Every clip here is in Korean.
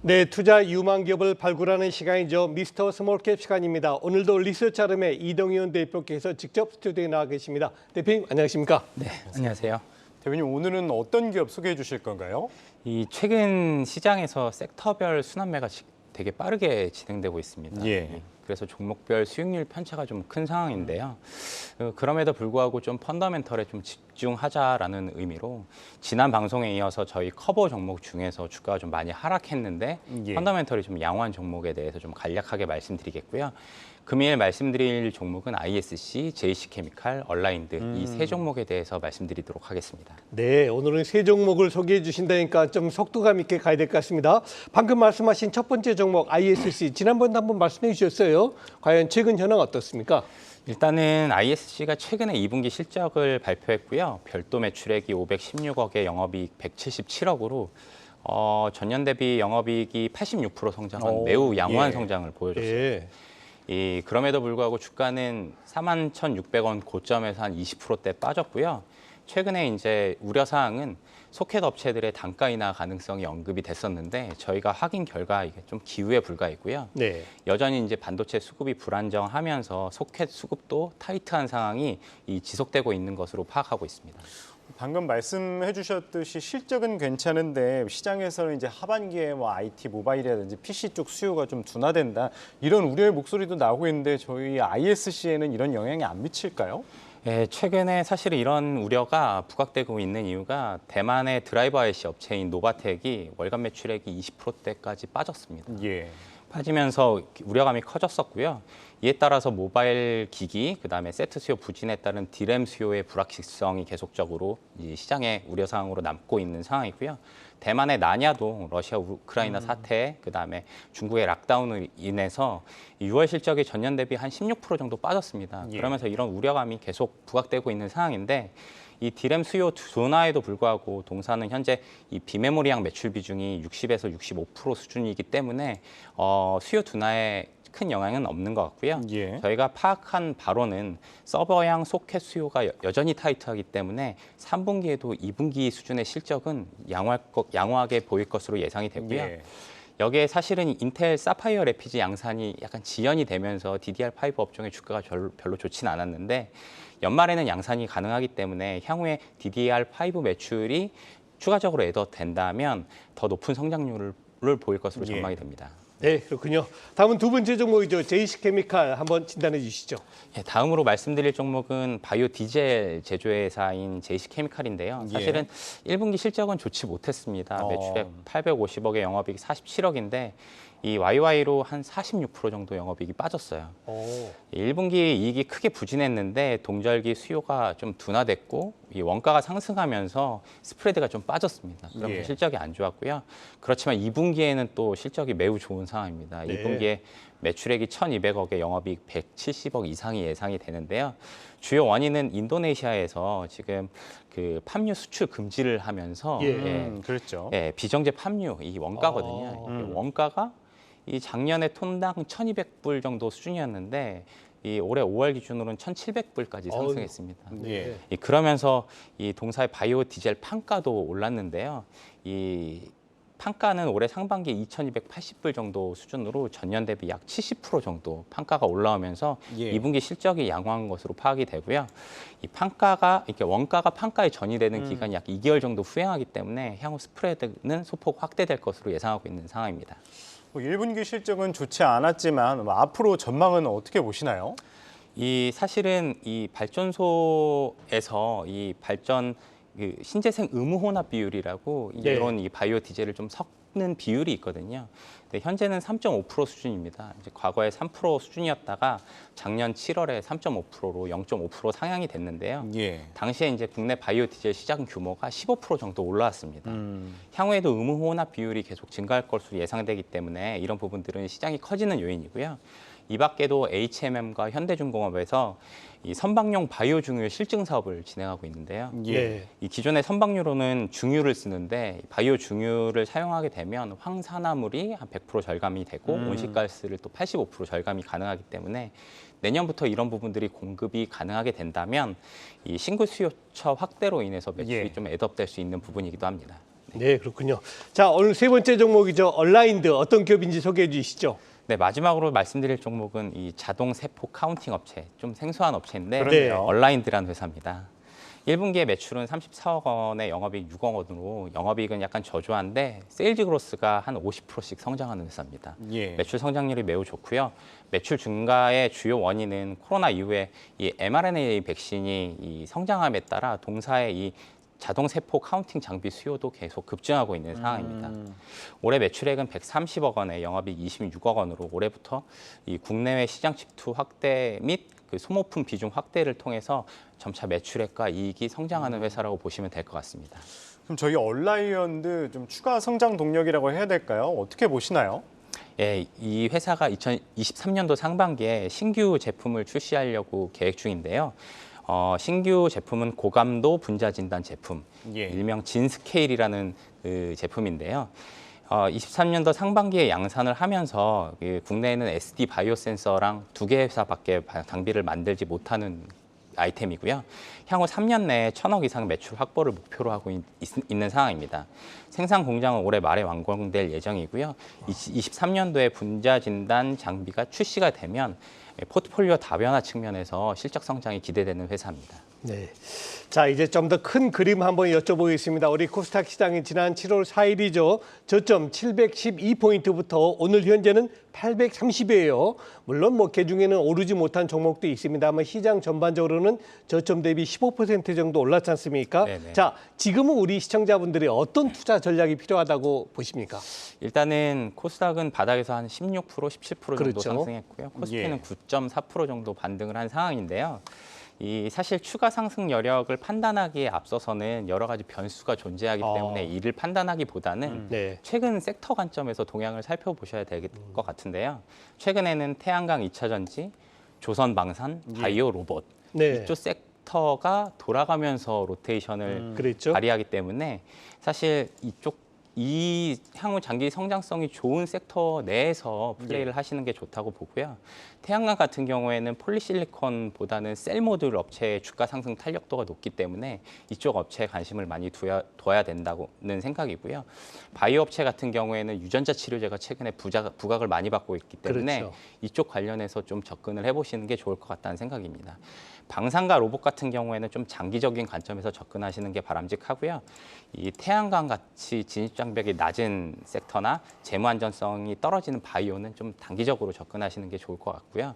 네, 투자 유망 기업을 발굴하는 시간이죠. 미스터 스몰캡 시간입니다. 오늘도 리서치 아름의 이동현 대표께서 직접 스튜디오에 나와 계십니다. 대표님, 안녕하십니까? 네, 안녕하세요. 대표님, 오늘은 어떤 기업 소개해 주실 건가요? 이 최근 시장에서 섹터별 순환매가 되게 빠르게 진행되고 있습니다. 예. 그래서 종목별 수익률 편차가 좀 큰 상황인데요. 그럼에도 불구하고 좀 펀더멘털에 좀 집중하자라는 의미로 지난 방송에 이어서 저희 커버 종목 중에서 주가가 좀 많이 하락했는데 예. 펀더멘털이 좀 양호한 종목에 대해서 좀 간략하게 말씀드리겠고요. 금일 말씀드릴 종목은 ISC, JC케미칼, 얼라인드 이 세 종목에 대해서 말씀드리도록 하겠습니다. 네, 오늘은 세 종목을 소개해 주신다니까 좀 속도감 있게 가야 될 것 같습니다. 방금 말씀하신 첫 번째 종목 ISC, 지난번에 한번 말씀해 주셨어요. 과연 최근 현황 어떻습니까? 일단은 ISC가 최근에 2분기 실적을 발표했고요. 별도 매출액이 516억에 영업이익 177억으로 전년 대비 영업이익이 86% 성장한 매우 양호한 예. 성장을 보여줬습니다. 예. 그럼에도 불구하고 주가는 41,600원 고점에서 한 20%대 빠졌고요. 최근에 이제 우려 사항은 소켓 업체들의 단가 인하 가능성이 언급이 됐었는데 저희가 확인 결과 이게 좀 기우에 불과했고요. 네. 여전히 이제 반도체 수급이 불안정하면서 소켓 수급도 타이트한 상황이 지속되고 있는 것으로 파악하고 있습니다. 방금 말씀해 주셨듯이 실적은 괜찮은데 시장에서는 이제 하반기에 뭐 IT, 모바일이라든지 PC 쪽 수요가 좀 둔화된다. 이런 우려의 목소리도 나오고 있는데 저희 ISC에는 이런 영향이 안 미칠까요? 네, 최근에 사실 이런 우려가 부각되고 있는 이유가 대만의 드라이버 IC 업체인 노바텍이 월간 매출액이 20%대까지 빠졌습니다. 예. 빠지면서 우려감이 커졌었고요. 이에 따라서 모바일 기기, 그다음에 세트 수요 부진에 따른 디램 수요의 불확실성이 계속적으로 이 시장의 우려 사항으로 남고 있는 상황이고요. 대만의 나냐도 러시아 우크라이나 사태, 그다음에 중국의 락다운으로 인해서 6월 실적이 전년 대비 한 16% 정도 빠졌습니다. 예. 그러면서 이런 우려감이 계속 부각되고 있는 상황인데 이 디램 수요 둔화에도 불구하고 동사는 현재 이 비메모리향 매출 비중이 60에서 65% 수준이기 때문에 수요 둔화에 큰 영향은 없는 것 같고요. 예. 저희가 파악한 바로는 서버향 소켓 수요가 여전히 타이트하기 때문에 3분기에도 2분기 수준의 실적은 양호하게 보일 것으로 예상이 되고요. 예. 여기에 사실은 인텔 사파이어 레피지 양산이 약간 지연이 되면서 DDR5 업종의 주가가 별로 좋지는 않았는데 연말에는 양산이 가능하기 때문에 향후에 DDR5 매출이 추가적으로 애더된다면 더 높은 성장률을 보일 것으로 예. 전망이 됩니다. 네, 그렇군요. 다음은 두 번째 종목이죠. JC케미칼 한번 진단해 주시죠. 다음으로 말씀드릴 종목은 바이오 디젤 제조회사인 JC케미칼인데요. 예. 사실은 1분기 실적은 좋지 못했습니다. 매출액 850억에 영업이익 47억인데 이 YY로 한 46% 정도 영업이익이 빠졌어요. 오. 1분기 이익이 크게 부진했는데 동절기 수요가 좀 둔화됐고 이 원가가 상승하면서 스프레드가 좀 빠졌습니다. 그러면서 예. 실적이 안 좋았고요. 그렇지만 2분기에는 또 실적이 매우 좋은 상황입니다. 네. 2분기에 매출액이 1,200억에 영업이익 170억 이상이 예상이 되는데요. 주요 원인은 인도네시아에서 지금 그 팜유 수출 금지를 하면서 그렇죠. 비정제 팜유 이 원가거든요. 이게 원가가 이 작년에 톤당 1,200불 정도 수준이었는데 이 올해 5월 기준으로는 1,700불까지 상승했습니다. 예. 그러면서 이 동사의 바이오 디젤 판가도 올랐는데요. 이 판가는 올해 상반기 2,280불 정도 수준으로 전년 대비 약 70% 정도 판가가 올라오면서 예. 2분기 실적이 양호한 것으로 파악이 되고요. 이 판가가 이렇게 원가가 판가에 전이되는 기간이 약 2개월 정도 후행하기 때문에 향후 스프레드는 소폭 확대될 것으로 예상하고 있는 상황입니다. 1분기 실적은 좋지 않았지만 앞으로 전망은 어떻게 보시나요? 이 사실은 이 발전소에서 이 발전 그 신재생 의무 혼합 비율이라고 네. 이런 이 바이오 디젤을 좀 섞는 비율이 있거든요. 근데 현재는 3.5% 수준입니다. 이제 과거에 3% 수준이었다가 작년 7월에 3.5%로 0.5% 상향이 됐는데요. 예. 당시에 이제 국내 바이오 디젤 시장 규모가 15% 정도 올라왔습니다. 향후에도 의무 혼합 비율이 계속 증가할 것으로 예상되기 때문에 이런 부분들은 시장이 커지는 요인이고요. 이 밖에도 HMM과 현대중공업에서 이 선박용 바이오 중유 실증 사업을 진행하고 있는데요. 예. 이 기존의 선박유로는 중유를 쓰는데 바이오 중유를 사용하게 되면 황산화물이 한 100% 절감이 되고 온실가스를 또 85% 절감이 가능하기 때문에 내년부터 이런 부분들이 공급이 가능하게 된다면 이 신규 수요처 확대로 인해서 매출이 예. 좀 애덕될 수 있는 부분이기도 합니다. 네, 그렇군요. 자, 오늘 세 번째 종목이죠. 얼라인드 어떤 기업인지 소개해 주시죠. 네, 마지막으로 말씀드릴 종목은 이 자동 세포 카운팅 업체, 좀 생소한 업체인데 그러네요. 얼라인드라는 회사입니다. 1분기에 매출은 34억 원에 영업이익 6억 원으로 영업이익은 약간 저조한데 세일즈 그로스가 한 50%씩 성장하는 회사입니다. 예. 매출 성장률이 매우 좋고요. 매출 증가의 주요 원인은 코로나 이후에 이 mRNA 백신이 이 성장함에 따라 동사의 이 자동 세포 카운팅 장비 수요도 계속 급증하고 있는 상황입니다. 올해 매출액은 130억 원에 영업이익 26억 원으로 올해부터 이 국내외 시장 침투 확대 및 그 소모품 비중 확대를 통해서 점차 매출액과 이익이 성장하는 회사라고 보시면 될 것 같습니다. 그럼 저희 얼라이언드 좀 추가 성장 동력이라고 해야 될까요? 어떻게 보시나요? 예, 이 회사가 2023년도 상반기에 신규 제품을 출시하려고 계획 중인데요. 신규 제품은 고감도 분자 진단 제품, 예. 일명 진스케일이라는 그 제품인데요. 23년도 상반기에 양산을 하면서 국내에는 SD 바이오 센서랑 2개 회사밖에 장비를 만들지 못하는 아이템이고요. 향후 3년 내에 1,000억 이상 매출 확보를 목표로 하고 있는 상황입니다. 생산 공장은 올해 말에 완공될 예정이고요. 23년도에 분자 진단 장비가 출시가 되면 포트폴리오 다변화 측면에서 실적 성장이 기대되는 회사입니다. 네. 자, 이제 좀 더 큰 그림 한번 여쭤보겠습니다. 우리 코스닥 시장이 지난 7월 4일이죠. 저점 712포인트부터 오늘 현재는 830이에요. 물론 뭐 그중에는 오르지 못한 종목도 있습니다만 시장 전반적으로는 저점 대비 15% 정도 올랐지 않습니까? 네네. 자, 지금은 우리 시청자분들이 어떤 투자 전략이 필요하다고 보십니까? 일단은 코스닥은 바닥에서 한 16%, 17% 정도 그렇죠. 상승했고요. 코스피는 예. 9.4% 정도 반등을 한 상황인데요. 이 사실 추가 상승 여력을 판단하기에 앞서서는 여러 가지 변수가 존재하기 때문에 이를 판단하기보다는 네. 최근 섹터 관점에서 동향을 살펴보셔야 될 것 같은데요. 최근에는 태양광 2차 전지, 조선 방산, 바이오 로봇 네. 이쪽 섹터가 돌아가면서 로테이션을 그랬죠. 발휘하기 때문에 사실 이 향후 장기 성장성이 좋은 섹터 내에서 플레이를 하시는 게 좋다고 보고요. 태양광 같은 경우에는 폴리실리콘보다는 셀 모듈 업체의 주가 상승 탄력도가 높기 때문에 이쪽 업체에 관심을 많이 둬야 된다는 생각이고요. 바이오 업체 같은 경우에는 유전자 치료제가 최근에 부각을 많이 받고 있기 때문에 그렇죠. 이쪽 관련해서 좀 접근을 해보시는 게 좋을 것 같다는 생각입니다. 방산과 로봇 같은 경우에는 좀 장기적인 관점에서 접근하시는 게 바람직하고요. 이 태양광 같이 진입 장벽이 낮은 섹터나 재무 안전성이 떨어지는 바이오는 좀 단기적으로 접근하시는 게 좋을 것 같고요.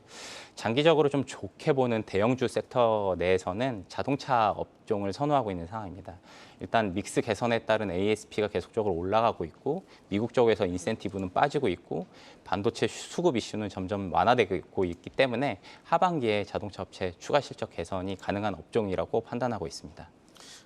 장기적으로 좀 좋게 보는 대형주 섹터 내에서는 자동차 업종을 선호하고 있는 상황입니다. 일단 믹스 개선에 따른 ASP가 계속적으로 올라가고 있고 미국 쪽에서 인센티브는 빠지고 있고 반도체 수급 이슈는 점점 완화되고 있기 때문에 하반기에 자동차 업체 추가 실적 개선이 가능한 업종이라고 판단하고 있습니다.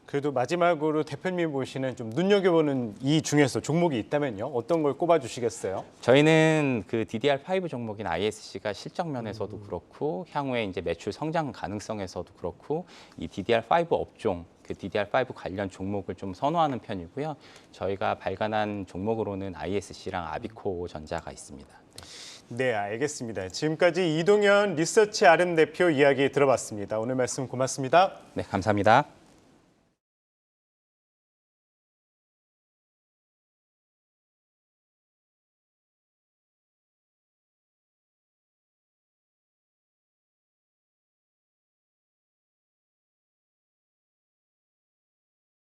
그래도 마지막으로 대표님이 보시는 좀 눈여겨보는 이 중에서 종목이 있다면요. 어떤 걸 꼽아주시겠어요? 저희는 그 DDR5 종목인 ISC가 실적 면에서도 그렇고 향후에 이제 매출 성장 가능성에서도 그렇고 이 DDR5 업종 그 DDR5 관련 종목을 좀 선호하는 편이고요. 저희가 발간한 종목으로는 ISC랑 아비코 전자가 있습니다. 네, 알겠습니다. 지금까지 이동현 리서치 RM 대표 이야기 들어봤습니다. 오늘 말씀 고맙습니다. 네, 감사합니다.